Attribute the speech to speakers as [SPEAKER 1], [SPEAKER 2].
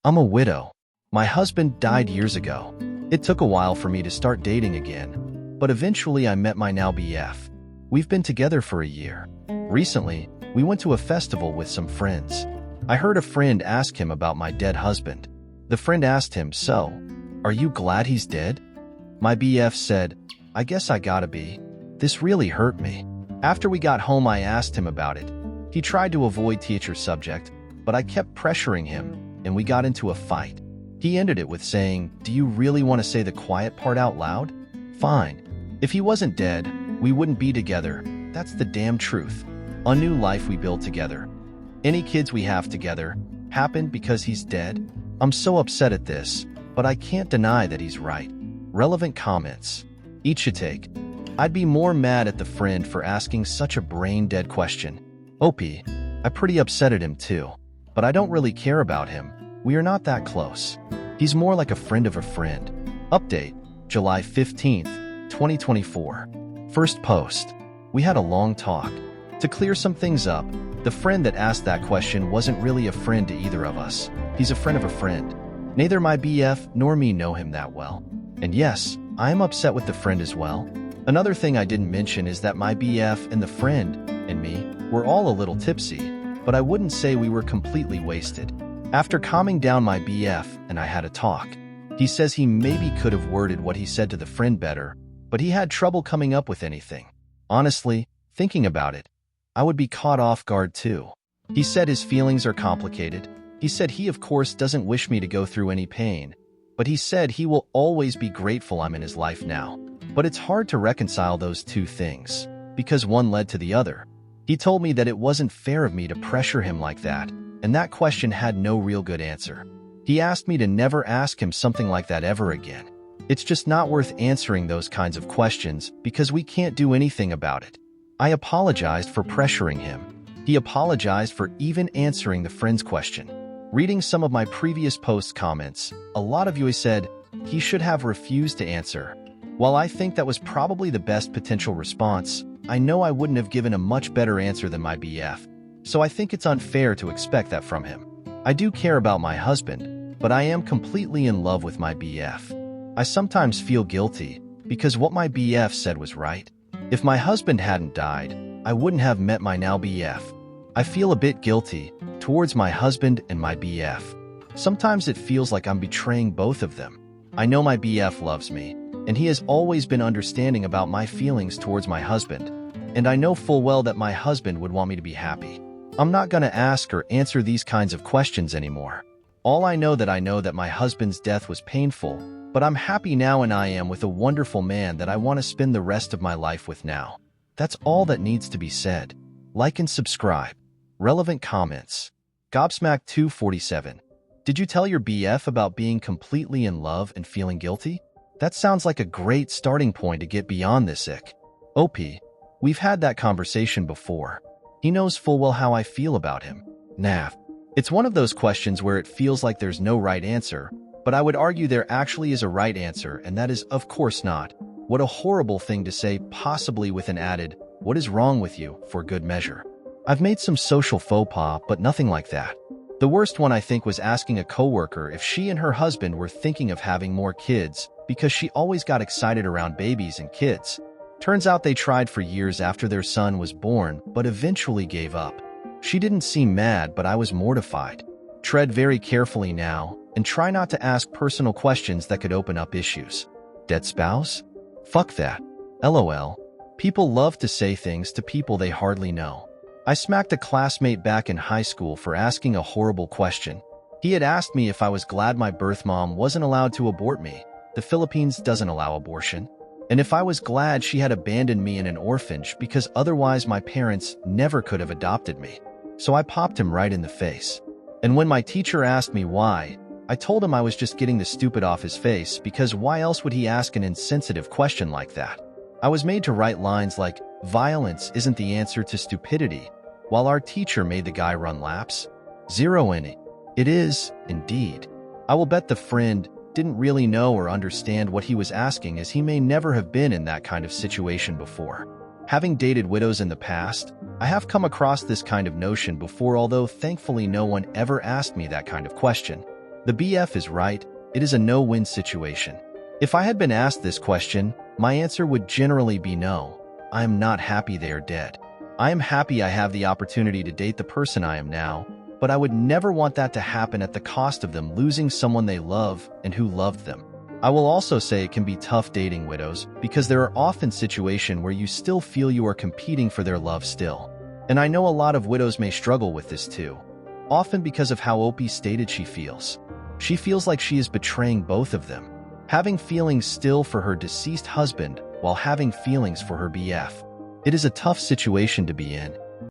[SPEAKER 1] I'm a widow. My husband died years ago. It took a while for me to start dating again, but eventually I met my now BF. We've been together for a year. Recently, we went to a festival with some friends. I heard a friend ask him about my dead husband. The friend asked him, "So, are you glad he's dead?" My BF said, "I guess I gotta be." This really hurt me. After we got home, I asked him about it. He tried to avoid teacher subject, but I kept pressuring him, and we got into a fight. He ended it with saying, "Do you really want to say the quiet part out loud? Fine. If he wasn't dead, we wouldn't be together. That's the damn truth. A new life we build together. Any kids we have together happened because he's dead." I'm so upset at this, but I can't deny that he's right. Relevant comments. Each should take. I'd be more mad at the friend for asking such a brain-dead question. OP, I'm pretty upset at him too, but I don't really care about him. We are not that close. He's more like a friend of a friend. Update, July 15th, 2024. First post. We had a long talk. To clear some things up, the friend that asked that question wasn't really a friend to either of us. He's a friend of a friend. Neither my BF nor me know him that well. And yes, I am upset with the friend as well. Another thing I didn't mention is that my BF and the friend, and me, were all a little tipsy, but I wouldn't say we were completely wasted. After calming down my BF and I had a talk, he says he maybe could have worded what he said to the friend better, but he had trouble coming up with anything. Honestly, thinking about it, I would be caught off guard too. He said his feelings are complicated. He said he of course doesn't wish me to go through any pain, but he said he will always be grateful I'm in his life now. But it's hard to reconcile those two things, because one led to the other. He told me that it wasn't fair of me to pressure him like that, and that question had no real good answer. He asked me to never ask him something like that ever again. It's just not worth answering those kinds of questions because we can't do anything about it. I apologized for pressuring him. He apologized for even answering the friend's question. Reading some of my previous post comments, a lot of you said he should have refused to answer. While I think that was probably the best potential response, I know I wouldn't have given a much better answer than my BF. So I think it's unfair to expect that from him. I do care about my husband, but I am completely in love with my BF. I sometimes feel guilty because what my BF said was right. If my husband hadn't died, I wouldn't have met my now BF. I feel a bit guilty towards my husband and my BF. Sometimes it feels like I'm betraying both of them. I know my BF loves me, and he has always been understanding about my feelings towards my husband, and I know full well that my husband would want me to be happy. I'm not going to ask or answer these kinds of questions anymore. All I know that my husband's death was painful, but I'm happy now and I am with a wonderful man that I want to spend the rest of my life with now. That's all that needs to be said. Like and subscribe. Relevant comments. Gobsmack247. Did you tell your BF about being completely in love and feeling guilty? That sounds like a great starting point to get beyond this ick. OP, we've had that conversation before. He knows full well how I feel about him. Nav. It's one of those questions where it feels like there's no right answer, but I would argue there actually is a right answer, and that is of course not. What a horrible thing to say, possibly with an added, "What is wrong with you?" for good measure. I've made some social faux pas, but nothing like that. The worst one I think was asking a coworker if she and her husband were thinking of having more kids, because she always got excited around babies and kids. Turns out they tried for years after their son was born, but eventually gave up. She didn't seem mad, but I was mortified. Tread very carefully now, and try not to ask personal questions that could open up issues. Dead spouse? Fuck that. LOL. People love to say things to people they hardly know. I smacked a classmate back in high school for asking a horrible question. He had asked me if I was glad my birth mom wasn't allowed to abort me. The Philippines doesn't allow abortion. And if I was glad she had abandoned me in an orphanage because otherwise my parents never could have adopted me. So I popped him right in the face. And when my teacher asked me why, I told him I was just getting the stupid off his face because why else would he ask an insensitive question like that? I was made to write lines like, "Violence isn't the answer to stupidity," while our teacher made the guy run laps. Zero in it. It is, indeed. I will bet the friend didn't really know or understand what he was asking, as he may never have been in that kind of situation before. Having dated widows in the past, I have come across this kind of notion before, although thankfully no one ever asked me that kind of question. The BF is right. It is a no-win situation. If I had been asked this question, my answer would generally be no. I am not happy they are dead. I am happy I have the opportunity to date the person I am now, but I would never want that to happen at the cost of them losing someone they love and who loved them. I will also say it can be tough dating widows because there are often situations where you still feel you are competing for their love still. And I know a lot of widows may struggle with this too, often because of how Opie stated she feels. She feels like she is betraying both of them, having feelings still for her deceased husband while having feelings for her BF. It is a tough situation to be in,